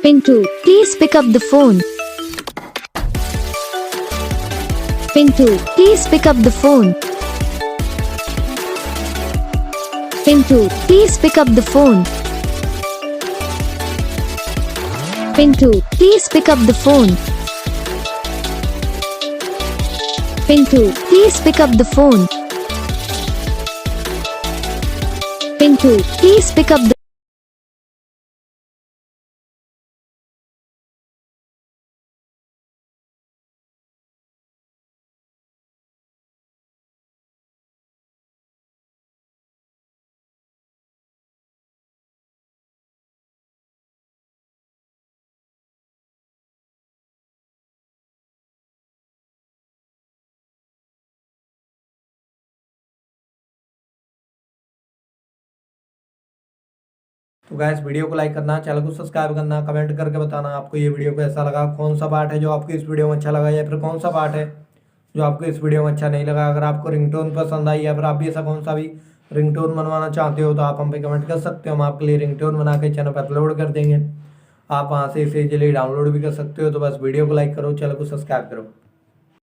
Pintu, please pick up the phone. Pintu, please pick up the phone. Pintu, please pick up the phone. Pintu, please pick up the phone. Pintu, please pick up the phone. Pintu, please pick up the तो guys video को like करना, channel को subscribe करना, comment करके बताना आपको ये video कैसा लगा, कौन सा पार्ट है जो आपको इस वीडियो में अच्छा लगा या फिर कौन सा पार्ट है जो आपको इस वीडियो में अच्छा नहीं लगा। अगर आपको रिंगटोन पसंद आई या फिर आप भी ऐसा कौन सा भी रिंगटोन बनवाना चाहते हो तो आप हम पे कमेंट कर सकते हो। हम आपके लिए रिंगटोन बना के चैनल पर अपलोड कर देंगे। आप वहाँ से इसे इजीली डाउनलोड भी कर सकते हो। तो बस वीडियो को लाइक करो, चैनल को सब्सक्राइब करो।